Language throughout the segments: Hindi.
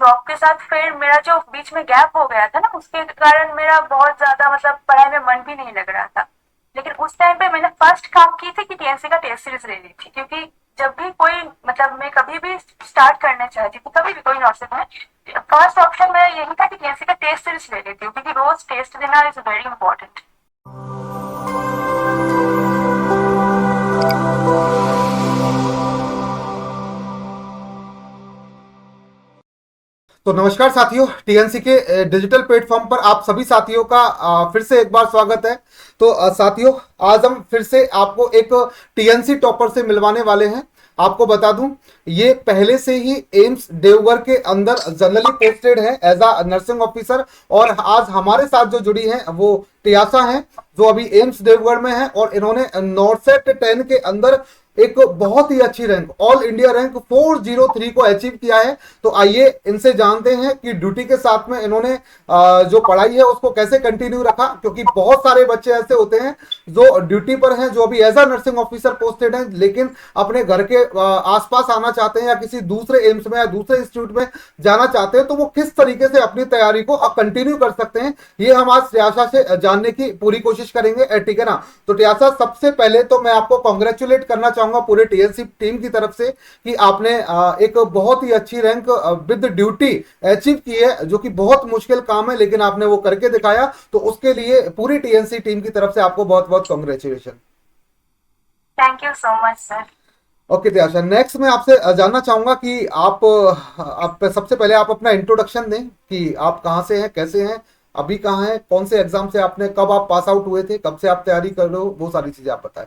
जॉब के साथ फिर मेरा जो बीच में गैप हो गया था ना, उसके कारण मेरा बहुत ज्यादा मतलब पढ़ाई में मन भी नहीं लग रहा था। लेकिन उस टाइम पे मैंने फर्स्ट काम की थी कि टीएनसी का टेस्ट सीरीज ले ली थी, क्योंकि जब भी कोई मतलब मैं कभी भी स्टार्ट करना चाहती थी, कभी भी कोई नर्सिंग में, फर्स्ट ऑप्शन मेरा यही था कि टीएनसी का टेस्ट सीरीज ले लेती हूँ, क्योंकि रोज टेस्ट देना इज वेरी इंपॉर्टेंट। तो नमस्कार साथियों, टीएनसी के डिजिटल प्लेटफॉर्म पर आप सभी साथियों का फिर से एक बार स्वागत है। तो साथियों, आज हम फिर से आपको एक टीएनसी टॉपर से मिलवाने वाले हैं। आपको बता दूं, ये पहले से ही एम्स देवघर के अंदर जनरली पोस्टेड है एज अ नर्सिंग ऑफिसर, और आज हमारे साथ जो जुड़ी है वो टियासा है, जो अभी एम्स देवघर में है, और इन्होंने नॉर्सेट 10 के अंदर एक बहुत ही अच्छी रैंक, ऑल इंडिया रैंक 403 को अचीव किया है। तो आइए इनसे जानते हैं कि ड्यूटी के साथ में इन्होंने जो पढ़ाई है उसको कैसे कंटिन्यू रखा, क्योंकि बहुत सारे बच्चे ऐसे होते हैं जो ड्यूटी पर हैं, जो अभी as a nursing officer posted हैं, लेकिन अपने घर के आसपास आना चाहते हैं या किसी दूसरे एम्स में या दूसरे इंस्टीट्यूट में जाना चाहते हैं, तो वो किस तरीके से अपनी तैयारी को कंटिन्यू कर सकते हैं, ये हम आज टियासा से जानने की पूरी कोशिश करेंगे। ठीक है ना? तो टियासा, सबसे पहले तो मैं आपको कॉन्ग्रेचुलेट करना चाहूंगा पूरे टीएनसी टीम की तरफ से कि आपने एक बहुत ही अच्छी रैंक विद ड्यूटी अचीव की है, जो कि बहुत मुश्किल काम है, लेकिन आपने वो करके दिखाया। तो उसके लिए पूरी टीएनसी टीम की तरफ से आपको बहुत बहुत congratulation. Thank you so much sir. Okay Tyasha, next मैं आपसे जानना चाहूंगा कि आप सबसे पहले आप अपना इंट्रोडक्शन दें कि आप कहाँ से हैं, कैसे हैं, अभी कहाँ हैं, कौन से एग्जाम से आपने, कब आप पास आउट हुए थे, कब से आप तैयारी कर रहे हो, वो सारी चीजें आप बताएं।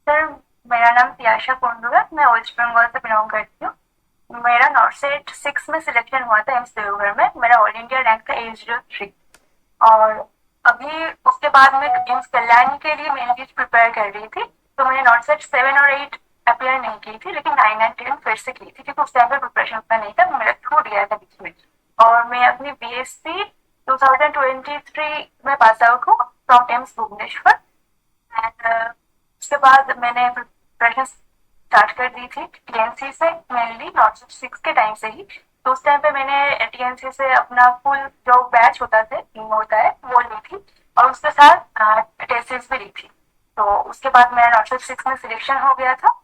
सर, मेरा नाम तियाशा कुंडू है, मैं वेस्ट बंगाल से बिलोंग करती हूँ। मेरा नॉर्सेट 6 में सिलेक्शन हुआ था एम्स देवघर में, मेरा ऑल इंडिया रैंक था 803। और अभी उसके बाद मैं एम्स कल्याणी के लिए मेन चीज प्रिपेयर कर रही थी, तो मैंने नॉर्सेट 7 और 8 अपेयर नहीं की थी, लेकिन 9 एंड 10 फिर से की थी, क्योंकि उस टाइम पे प्रिपरेशन उतना नहीं था, मेरा छूट गया था बीच में। और मैं अपनी बीएससी 2023 में पास आउट हूँ फ्रॉम एम्स भुवनेश्वर। एंड उसके बाद मैंने प्रिपरेशन स्टार्ट कर दी थी टीएनसी से, मेनली नॉर्थ 6 के टाइम से ही। तो उस टाइम पे मैंने टीएनसी से अपना फुल जो बैच होता है वो ली थी, और उसके साथ टेस्ट भी ली थी। तो उसके बाद मेरा नॉर्थ 6 में सिलेक्शन हो गया था।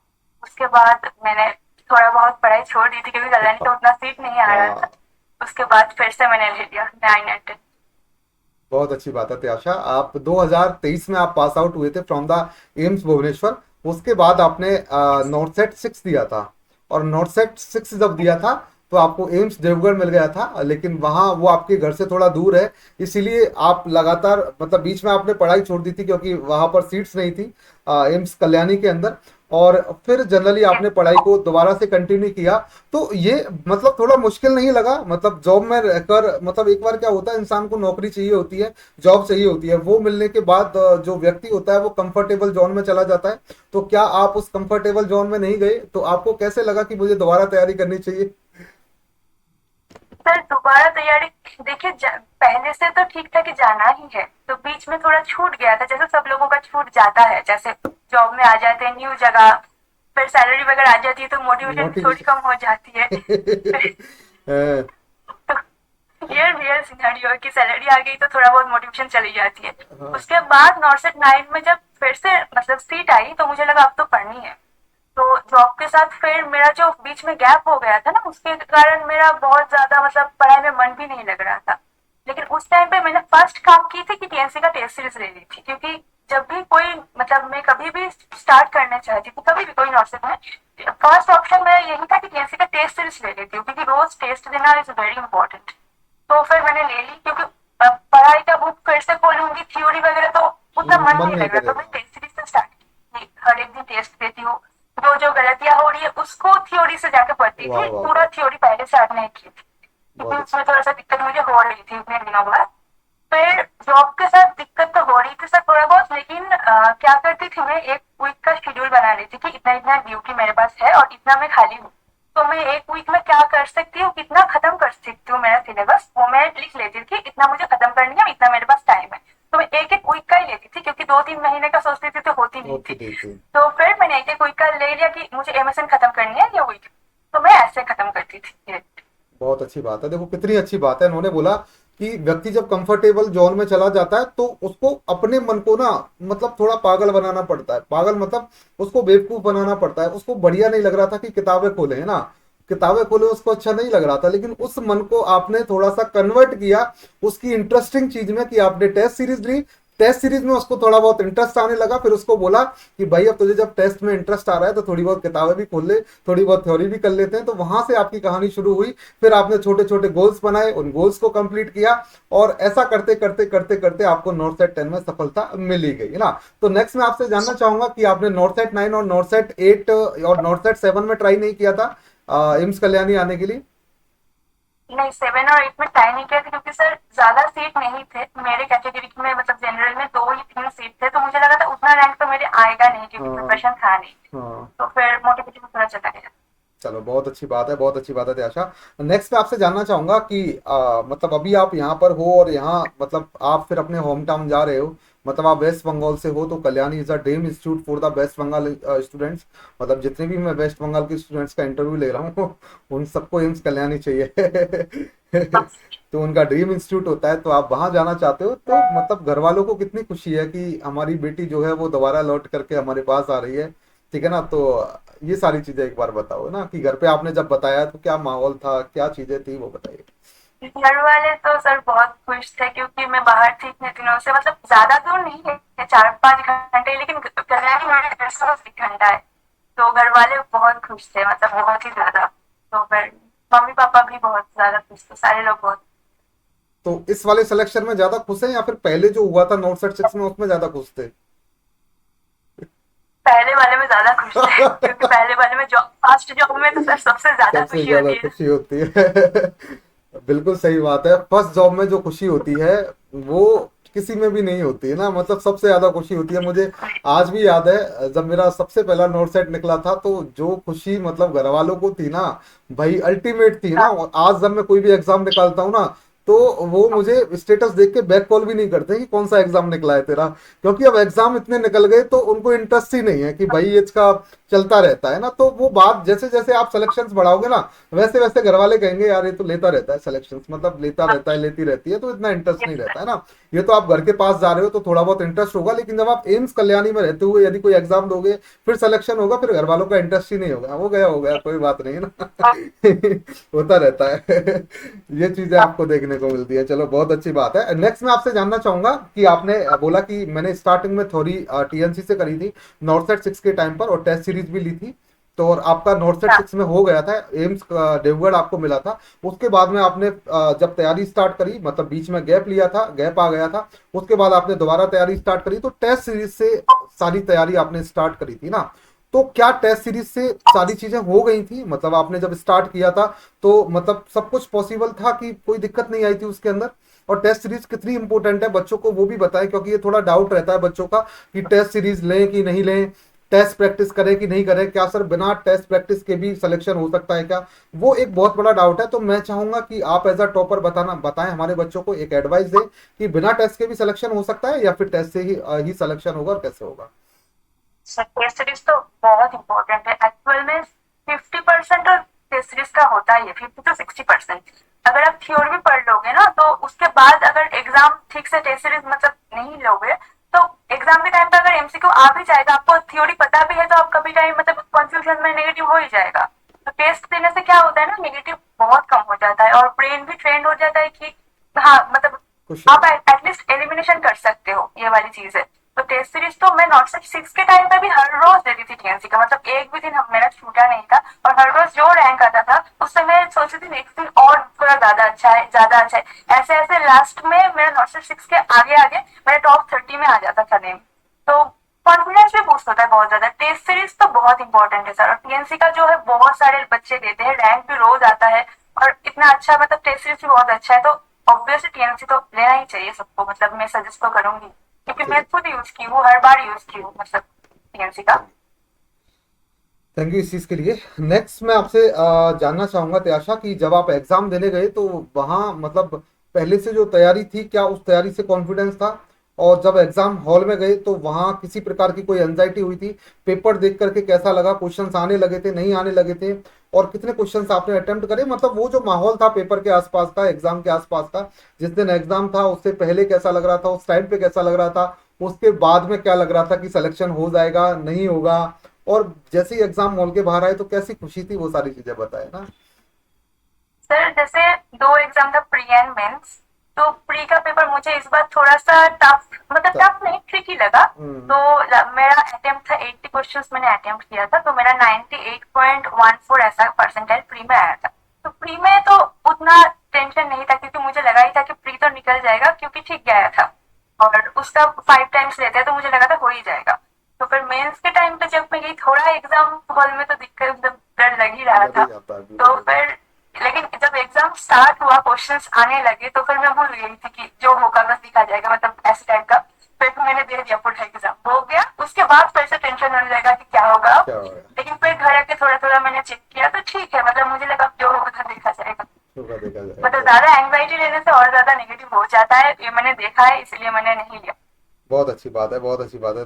उसके बाद मैंने थोड़ा बहुत पढ़ाई छोड़ दी थी, क्योंकि कल्याणी का उतना सीट नहीं आ रहा था। उसके बाद फिर से मैंने ले लिया 9 एंड 10। बहुत अच्छी बात है त्याशा, आप 2023 में आप पास आउट हुए थे फ्रॉम द एम्स भुवनेश्वर। उसके बाद आपने नॉर्थ सेट 6 दिया था, और नॉर्थ सेट 6 जब दिया था तो आपको एम्स देवगढ़ मिल गया था, लेकिन वहाँ वो आपके घर से थोड़ा दूर है, इसीलिए आप लगातार, मतलब बीच में आपने पढ़ाई छोड़ दी थी क्योंकि वहाँ पर सीट्स नहीं थी एम्स कल्याणी के अंदर, और फिर जनरली आपने पढ़ाई को दोबारा से कंटिन्यू किया। तो ये मतलब थोड़ा मुश्किल नहीं लगा, मतलब जॉब में रहकर, मतलब एक बार क्या होता है, इंसान को नौकरी चाहिए होती है, जॉब चाहिए होती है, वो मिलने के बाद जो व्यक्ति होता है वो कंफर्टेबल जोन में चला जाता है। तो क्या आप उस कंफर्टेबल जोन में नहीं गए? तो आपको कैसे लगा कि मुझे दोबारा तैयारी करनी चाहिए? सर, दोबारा तैयारी, देखिए पहले से तो ठीक था कि जाना ही है, तो बीच में थोड़ा छूट गया था, जैसे सब लोगों का छूट जाता है, जैसे जॉब में आ जाते हैं न्यू जगह, फिर सैलरी वगैरह आ जाती है, तो मोटिवेशन भी थोड़ी मोटिवेशन। कम हो जाती है। ये रियल सिनेरियो है कि सैलरी आ गई तो थोड़ा बहुत मोटिवेशन चली जाती है। हाँ। उसके बाद नॉर्सेट 9 में जब फिर से मतलब सीट आई, तो मुझे लगा अब तो पढ़नी है। तो जॉब के साथ फिर मेरा जो बीच में गैप हो गया था ना, उसके कारण मेरा बहुत ज्यादा मतलब पढ़ाई में मन भी नहीं लग रहा था। लेकिन उस टाइम पे मैंने फर्स्ट काम की थी कि टीएनसी का टेस्ट सीरीज ले ली थी, क्योंकि जब भी कोई मतलब मैं कभी भी स्टार्ट करना चाहती थी, कभी भी कोई नर्सिंग में, फर्स्ट ऑप्शन मेरा यही था कि टीएनसी का टेस्ट सीरीज ले लेती हूँ, क्योंकि रोज टेस्ट देना इज वेरी इंपॉर्टेंट। तो फिर मैंने ले ली, क्योंकि पढ़ाई का बुक फिर से खोलूंगी, थ्योरी वगैरह तो उतना मन मन नहीं नहीं लग रहा, तो मैं करेगा। टेस्ट सीरीज से स्टार्ट की, हर एक दिन टेस्ट देती हूँ, जो जो गलतियां हो रही है उसको थ्योरी से जाके पढ़ती वाह थी, वाह पूरा वाह, थ्योरी पहले स्टार्ट नहीं की थी, क्योंकि बहुत उसमें अच्छा। थोड़ा सा दिक्कत मुझे हो रही थी इतने दिनों बाद। फिर जॉब के साथ दिक्कत तो हो रही थी सर थोड़ा बहुत, लेकिन क्या करती थी, मैं एक वीक का शेड्यूल बना लेती थी, इतना इतना ड्यूटी मेरे पास है और इतना मैं खाली हूँ, तो मैं एक वीक में क्या कर सकती हूँ, कितना खत्म कर सकती हूँ मेरा सिलेबस, वो मैं लिख लेती थी, इतना मुझे खत्म करनी है, इतना मेरे पास टाइम है। तो मैं एक एक वीक का ही लेती थी, क्योंकि 2-3 महीने का सोचती थी तो होती नहीं होती थी। नहीं थी। तो फिर मैंने एक एक वीक का ले लिया कि मुझे एमएसएन खत्म करनी है ये वीक, तो मैं ऐसे खत्म करती थी। बहुत अच्छी बात है। देखो कितनी अच्छी बात है, उन्होंने बोला कि व्यक्ति जब कंफर्टेबल जोन में चला जाता है तो उसको अपने मन को ना मतलब थोड़ा पागल बनाना पड़ता है। पागल मतलब उसको बेवकूफ बनाना पड़ता है। उसको बढ़िया नहीं लग रहा था कि किताबें खोले, है ना, किताबें खोले उसको अच्छा नहीं लग रहा था, लेकिन उस मन को आपने थोड़ा सा कन्वर्ट किया उसकी इंटरेस्टिंग चीज में कि आपने टेस्ट सीरीज ली। टेस्ट सीरीज में उसको थोड़ा बहुत इंटरेस्ट आने लगा, फिर उसको बोला कि भाई अब तुझे जब टेस्ट में इंटरेस्ट आ रहा है तो थोड़ी बहुत किताबें भी खोल ले, थोड़ी बहुत थ्योरी भी कर लेते हैं। तो वहां से आपकी कहानी शुरू हुई। फिर आपने छोटे छोटे गोल्स बनाए, उन गोल्स को कंप्लीट किया, और ऐसा करते करते करते करते आपको नॉर्थ सेट 10 में सफलता मिल ही गई, है ना। तो नेक्स्ट मैं आपसे जानना चाहूंगा कि आपने नॉर्थ सेट 9 और नॉर्थ सेट 8 और नॉर्थ सेट 7 में ट्राई नहीं किया था एम्स कल्याणी आने के लिए? नहीं, 7 और 8 में ट्राई नहीं किया था क्योंकि सर ज्यादा सीट नहीं थे मेरे कैटेगरी में, मतलब जनरल में 2 ही 3 सीट थे, तो मुझे लगा था उतना रैंक तो मेरे आएगा नहीं क्योंकि हाँ प्रिपरेशन था नहीं। हाँ। तो फिर मोटिवेशन थोड़ा चला गया। चलो बहुत अच्छी बात है, बहुत अच्छी बात है त्याशा। नेक्स्ट मैं आपसे जानना चाहूंगा कि मतलब अभी आप यहाँ पर हो और यहाँ मतलब आप फिर अपने होम टाउन जा रहे हो, मतलब आप वेस्ट बंगाल से हो, तो Kalyani is a dream institute for the West Bengal students. मतलब जितने भी मैं वेस्ट बंगाल के स्टूडेंट्स का इंटरव्यू ले रहा हूँ उन सबको एम्स कल्याणी चाहिए तो उनका ड्रीम इंस्टीट्यूट होता है, तो आप वहां जाना चाहते हो, तो मतलब घर वालों को कितनी खुशी है कि हमारी बेटी जो है वो दोबारा लौट करके हमारे पास आ रही है, ठीक है ना। तो ये सारी चीजें एक बार बताओ ना कि घर पे आपने जब बताया तो क्या माहौल था, क्या चीजें थी, वो बताइए। घर वाले तो सर बहुत खुश थे क्योंकि मैं बाहर थी इतने दिनों से, मतलब ज्यादा दूर नहीं है, 4-5 घंटे, लेकिन कल्याणी मेरे घर से 1 घंटा है। तो घर वाले बहुत खुश थे, मतलब बहुत ही ज्यादा। तो फिर मम्मी पापा भी बहुत ज्यादा खुश थे, सारे लोग बहुत। तो इस वाले सिलेक्शन में ज्यादा खुश हैं या फिर पहले जो हुआ था नॉर्थ सेट 6 में उसमें ज्यादा खुश थे? पहले वाले में ज्यादा खुश थे क्योंकि पहले वाले में जॉब, फर्स्ट जॉब में तो सर सबसे ज्यादा सबसे खुशी ज्यादा होती है। खुशी होती है बिल्कुल सही बात है। फर्स्ट जॉब में जो खुशी होती है वो किसी में भी नहीं होती है ना, मतलब सबसे ज्यादा खुशी होती है। मुझे आज भी याद है जब मेरा सबसे पहला नोट सेट निकला था, तो जो खुशी मतलब घर वालों को थी ना, भाई अल्टीमेट थी ना। हाँ, और आज जब मैं कोई भी एग्जाम निकालता हूँ ना, तो वो मुझे स्टेटस देख के बैक कॉल भी नहीं करते कि कौन सा एग्जाम निकला है तेरा, क्योंकि अब एग्जाम इतने निकल गए तो उनको इंटरेस्ट ही नहीं है कि भाई इसका चलता रहता है ना। तो वो बात जैसे जैसे आप सिलेक्शंस बढ़ाओगे ना, वैसे वैसे घर वाले कहेंगे यार ये तो लेता रहता है सिलेक्शंस, मतलब लेता रहता है, लेती रहती है, तो इतना इंटरेस्ट नहीं रहता है ना। ये तो आप घर के पास जा रहे हो तो थोड़ा बहुत इंटरेस्ट होगा, लेकिन जब आप एम्स कल्याणी में रहते हुए यदि कोई एग्जाम दोगे फिर सिलेक्शन होगा, फिर घर वालों का इंटरेस्ट ही नहीं होगा, हो गया कोई बात नहीं है ना होता रहता है ये चीजें आपको देखने को मिलती है। चलो बहुत अच्छी बात है। नेक्स्ट मैं आपसे जानना चाहूंगा कि आपने बोला कि मैंने स्टार्टिंग में थोड़ी टीएनसी से करी थी नॉर्थ सेट 6 के टाइम पर, और टेस्ट सीरीज भी ली थी, तो और आपका नॉर्थ सेट 6 में हो गया था, एम्स देवगढ़ आपको मिला था। उसके बाद में आपने जब तैयारी स्टार्ट करी, मतलब बीच में गैप लिया था, गैप आ गया था, उसके बाद आपने दोबारा तैयारी स्टार्ट करी, तो टेस्ट सीरीज से सारी तैयारी आपने स्टार्ट करी थी ना। तो क्या टेस्ट सीरीज से सारी चीजें हो गई थी, मतलब आपने जब स्टार्ट किया था तो मतलब सब कुछ पॉसिबल था कि कोई दिक्कत नहीं आई थी उसके अंदर? और टेस्ट सीरीज कितनी इंपॉर्टेंट है बच्चों को वो भी बताएं, क्योंकि ये थोड़ा डाउट रहता है बच्चों का कि टेस्ट सीरीज लें कि नहीं लें, टेस्ट प्रैक्टिस करें कि नहीं करें, क्या सर बिना टेस्ट प्रैक्टिस के भी सिलेक्शन हो सकता है क्या? वो एक बहुत बड़ा डाउट है। तो मैं चाहूंगा कि आप एज अ टॉपर बताएं हमारे बच्चों को, एक एडवाइस दें कि बिना टेस्ट के भी सिलेक्शन हो सकता है या फिर टेस्ट से ही सिलेक्शन होगा, और कैसे होगा? टेस्ट सीरीज तो बहुत इंपॉर्टेंट है एक्चुअल में। 50% और टेस्ट सीरीज का होता ही है, 50 to 60%। अगर आप थ्योरी भी पढ़ लोगे ना, तो उसके बाद अगर एग्जाम ठीक से टेस्ट सीरीज मतलब नहीं लोगे, तो एग्जाम के टाइम पे अगर एमसीक्यू आ भी जाएगा, आपको थ्योरी पता भी है, तो आप कभी टाइम मतलब कंफ्यूजन में नेगेटिव हो ही जाएगा। तो टेस्ट देने से क्या होता है ना, नेगेटिव बहुत कम हो जाता है और ब्रेन भी ट्रेंड हो जाता है कि हाँ मतलब खुश आप रहो। एटलीस्ट एलिमिनेशन कर सकते हो, ये वाली चीज है। तो टेस्ट सीरीज तो मैं नॉट 6 के टाइम पे भी हर रोज देती थी टीएनसी का, मतलब एक भी दिन मेरा छूटा नहीं था। और हर रोज जो रैंक आता था उससे मैं सोचती थी नेक्स्ट दिन और थोड़ा ज्यादा अच्छा है, ज्यादा अच्छा है, ऐसे ऐसे लास्ट में मेरा नॉट 6 के आगे आगे मेरा टॉप 30 में आ जाता था नेम। तो कॉन्फिडेंस भी बूस्ट होता है बहुत ज्यादा। टेस्ट सीरीज तो बहुत इंपॉर्टेंट है सर, और टीएनसी का जो है बहुत सारे बच्चे देते हैं, रैंक भी रोज आता है और इतना अच्छा, मतलब टेस्ट सीरीज भी बहुत अच्छा है। तो ऑब्वियसली टीएनसी तो लेना ही चाहिए सबको, मतलब मैं सजेस्ट तो करूंगी क्योंकि मैं चलिए, खुद यूज की हूँ, हर बार यूज की हूँ मतलब टीएनसी का। थैंक यू इस चीज के लिए। नेक्स्ट मैं आपसे जानना चाहूंगा त्याशा कि जब आप एग्जाम देने गए तो वहां मतलब पहले से जो तैयारी थी, क्या उस तैयारी से कॉन्फिडेंस था? और जब एग्जाम हॉल में गए तो वहां किसी प्रकार की कोई एंजाइटी हुई थी? पेपर देख करके कैसा लगा? क्वेश्चंस आने लगे थे, नहीं आने लगे थे? और कितने क्वेश्चंस आपने अटेम्प्ट करे, मतलब वो जो माहौल था पेपर के आसपास का, एग्जाम के आसपास का, जिस दिन एग्जाम था उससे पहले कैसा लग रहा था, उस टाइम पे कैसा लग रहा था, उसके बाद में क्या लग रहा था कि सिलेक्शन हो जाएगा नहीं होगा, और जैसे ही एग्जाम हॉल के बाहर आए तो कैसी खुशी थी, वो सारी चीजें बताए ना। सर जैसे दो एग्जाम था, प्री एंड मेंस। तो प्री का पेपर मुझे इस बार थोड़ा सा टफ, मतलब अच्छा। टफ नहीं, ट्रिकी लगा। हम्म। तो मेरा अटेम्प्ट था 80 क्वेश्चंस मैंने अटेम्प्ट किया था, तो मेरा 98.14 ऐसा परसेंटाइल प्री में आया था। तो प्री में तो उतना टेंशन नहीं था, क्योंकि मुझे लगा ही था कि प्री तो निकल जाएगा, क्योंकि ठीक गया था और उसका 5 टाइम्स लेते हैं, तो मुझे लगा था हो ही जाएगा। तो फिर मेंस के टाइम पे जब मैं गई थोड़ा एग्जाम हॉल में, तो दिक्कत, एकदम डर लग ही रहा लग था। ही जाता है तो बिल्कुल। फिर लेकिन जब एग्जाम स्टार्ट हुआ, क्वेश्चंस आने लगे, तो फिर मैं भूल गई थी कि जो होगा बस दिखा जाएगा, मतलब ऐसे टाइप का। फिर मैंने दे दिया, पुट एग्जाम हो गया, उसके बाद फिर से टेंशन होने लगा कि क्या होगा अब। क्या हो गया। लेकिन फिर घर आके थोड़ा थोड़ा मैंने चेक किया, तो ठीक है, मतलब मुझे लगा जो होगा देखा जाएगा। होगा देखा जाएगा, मतलब सही। ज्यादा एंग्जाइटी लेने से और ज्यादा नेगेटिव हो जाता है, ये मैंने देखा है, इसलिए मैंने नहीं लिया। बहुत अच्छी बात है, बहुत अच्छी बात है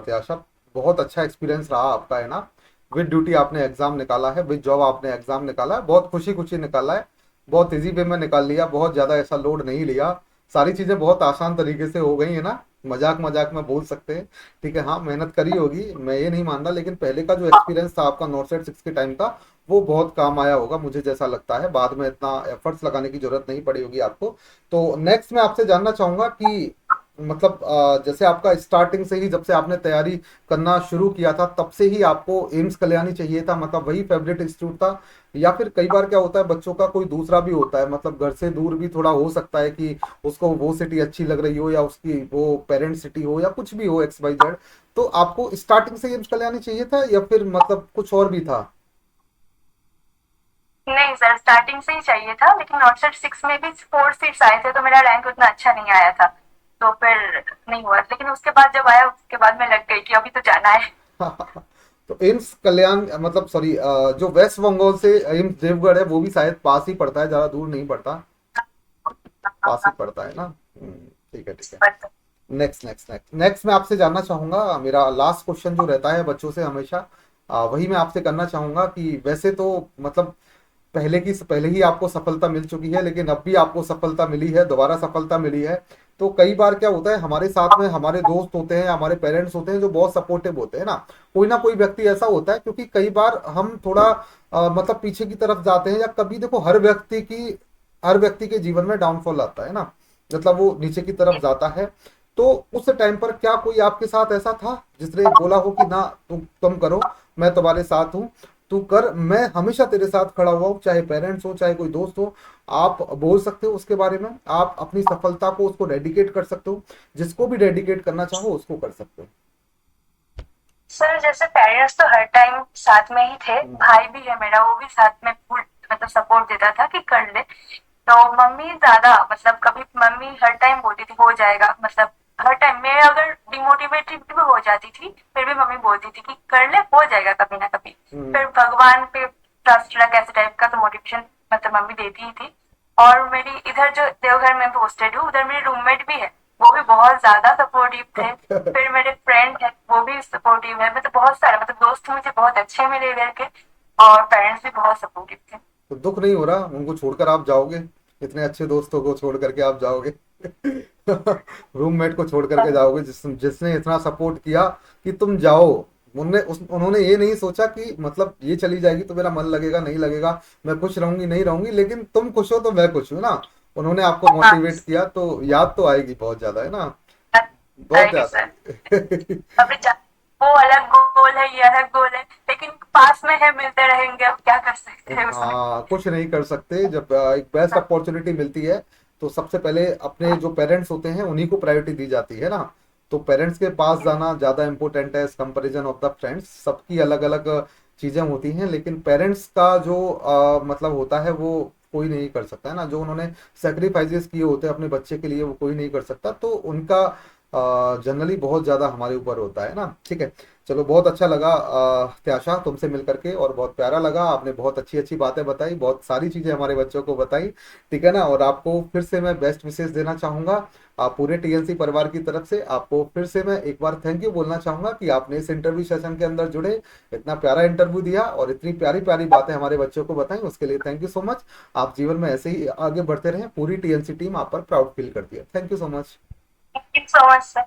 त्याशा। बहुत अच्छा एक्सपीरियंस रहा आपका, है ना। विद ड्यूटी आपने एग्जाम निकाला है, विद जॉब आपने एग्जाम निकाला है, बहुत खुशी खुशी निकाला है, बहुत इजी वे में निकाल लिया, बहुत ज़्यादा ऐसा लोड नहीं लिया। सारी चीज़ें बहुत आसान तरीके से हो गई है ना, मजाक मजाक में बोल सकते हैं। ठीक है, हाँ मेहनत करी होगी, मैं ये नहीं मान रहा, लेकिन पहले का जो एक्सपीरियंस था आपका नॉर्थ साइड 6 के टाइम का, वो बहुत काम आया होगा मुझे जैसा लगता है, बाद में इतना एफर्ट्स लगाने की जरूरत नहीं पड़ी होगी आपको। तो नेक्स्ट मैं आपसे जानना चाहूंगा कि मतलब जैसे आपका स्टार्टिंग से ही, जब से आपने तैयारी करना शुरू किया था तब से ही आपको एम्स कल्याणी चाहिए था, मतलब वही फेवरेट इंस्टीट्यूट था, या फिर कई बार क्या होता है बच्चों का कोई दूसरा भी होता है, मतलब घर से दूर भी थोड़ा हो सकता है कि उसको वो सिटी अच्छी लग रही हो, या उसकी वो पेरेंट सिटी हो, या कुछ भी हो एक्स वाई जेड। तो आपको स्टार्टिंग से एम्स कल्याणी चाहिए था, या फिर मतलब कुछ और भी था। नहीं सर, स्टार्टिंग से ही चाहिए था, लेकिन नॉर्थ सिक्स में भी 4 सीट्स आए थे, तो मेरा रैंक उतना अच्छा नहीं आया था। तो फिर नहीं हुआ, लेकिन उसके बाद जब आया, उसके बाद मैं लग गई कि अभी तो जाना है। तो एम्स कल्याण मतलब सॉरी, जो वेस्ट बंगाल से एम्स देवगढ़ है वो भी शायद पास ही पड़ता है, ज्यादा दूर नहीं पड़ता, पास ही पड़ता है ना। ठीक है ठीक है। But next next next next मैं आपसे जानना चाहूंगा, मेरा लास्ट क्वेश्चन जो रहता है बच्चों से हमेशा, वही मैं आपसे करना चाहूंगा कि वैसे तो मतलब पहले ही आपको सफलता मिल चुकी है, लेकिन अब भी आपको सफलता मिली है, दोबारा सफलता मिली है। तो कई बार क्या होता है, हमारे साथ में हमारे दोस्त होते हैं, हमारे पेरेंट्स होते हैं जो बहुत सपोर्टिव होते हैं ना कोई व्यक्ति ऐसा होता है, क्योंकि कई बार हम थोड़ा मतलब पीछे की तरफ जाते हैं, या कभी देखो हर व्यक्ति के जीवन में डाउनफॉल आता है ना, मतलब वो नीचे की तरफ जाता है। तो उस टाइम पर क्या कोई आपके साथ ऐसा था जिसने बोला हो कि ना तुम करो, मैं तुम्हारे साथ हूँ, तू कर, मैं हमेशा तेरे साथ खड़ा हुआ हूँ, चाहे पेरेंट्स हो चाहे कोई दोस्त हो। आप बोल सकते हो उसके बारे में, आप अपनी सफलता को उसको डेडिकेट कर सकते हो, जिसको भी डेडिकेट करना चाहो उसको कर सकते हो। सर जैसे पेरेंट्स तो हर टाइम साथ में ही थे, हम्म। भाई भी है मेरा, वो भी साथ में फुल मतलब सपोर्ट देता था कि कर ले। तो मम्मी ज्यादा, मतलब कभी मम्मी हर टाइम बोलती थी हो जाएगा, मतलब हर टाइम मैं अगर डिमोटिवेटेड भी हो जाती थी, फिर भी मम्मी बोलती थी कि कर ले, हो जाएगा कभी ना कभी। हम्म। फिर भगवान पे ट्रस्ट रख, ऐसे टाइप का तो मोटिवेशन मतलब मम्मी देती ही थी। और मेरी इधर जो देवघर में पोस्टेड हूँ, उधर मेरी रूममेट भी है, वो भी बहुत ज्यादा सपोर्टिव थे। फिर मेरे फ्रेंड है, वो भी सपोर्टिव है, मतलब बहुत सारे, मतलब दोस्त मुझे बहुत अच्छे मिले इधर के, और पेरेंट्स भी बहुत सपोर्टिव थे। तो दुख नहीं हो रहा उनको छोड़कर आप जाओगे, इतने अच्छे दोस्तों को छोड़ करके आप जाओगे, रूममेट को छोड़ करके जाओगे जिसने इतना सपोर्ट किया कि तुम जाओ। उन्होंने ये नहीं सोचा कि मतलब ये चली जाएगी तो मेरा मन लगेगा नहीं लगेगा, मैं खुश रहूंगी नहीं रहूंगी, लेकिन तुम खुश हो तो मैं खुश हूँ ना। उन्होंने आपको हाँ, मोटिवेट किया, तो याद तो आएगी बहुत ज्यादा, है ना। बहुत आएगी याद सर। आएगी। अभी वो अलग गोल है, ये अलग गोल है, लेकिन पास में है, मिलते रहेंगे, अब क्या कर सकते हैं उसमें। हाँ कुछ नहीं कर सकते, जब एक बेस्ट अपॉर्चुनिटी मिलती है तो सबसे पहले अपने जो पेरेंट्स होते हैं उन्हीं को प्रायोरिटी दी जाती है ना। तो पेरेंट्स के पास जाना ज़्यादा इम्पोर्टेंट है, कंपैरिजन ऑफ द फ्रेंड्स। सबकी अलग अलग चीज़ें होती हैं, लेकिन पेरेंट्स का जो मतलब होता है वो कोई नहीं कर सकता है ना, जो उन्होंने सेक्रीफाइसेस किए होते हैं अपने बच्चे के लिए वो कोई नहीं कर सकता, तो उनका जनरली बहुत ज़्यादा हमारे ऊपर होता है ना। ठीक है, चलो, बहुत अच्छा लगा त्याशा तुमसे मिल करके, और बहुत प्यारा लगा। आपने बहुत अच्छी अच्छी बातें बताई, बहुत सारी चीजें हमारे बच्चों को बताई, ठीक है ना। और आपको फिर से मैं बेस्ट विशेष देना चाहूंगा। आप पूरे टीएनसी परिवार की तरफ से आपको फिर से मैं एक बार थैंक यू बोलना चाहूंगा कि आपने इस इंटरव्यू सेशन के अंदर जुड़े, इतना प्यारा इंटरव्यू दिया और इतनी प्यारी प्यारी बातें हमारे बच्चों को बताई, उसके लिए थैंक यू सो मच। आप जीवन में ऐसे ही आगे बढ़ते रहें, पूरी टीएनसी टीम आप पर प्राउड फील करती है। Thank you so much. Thank you so much sir.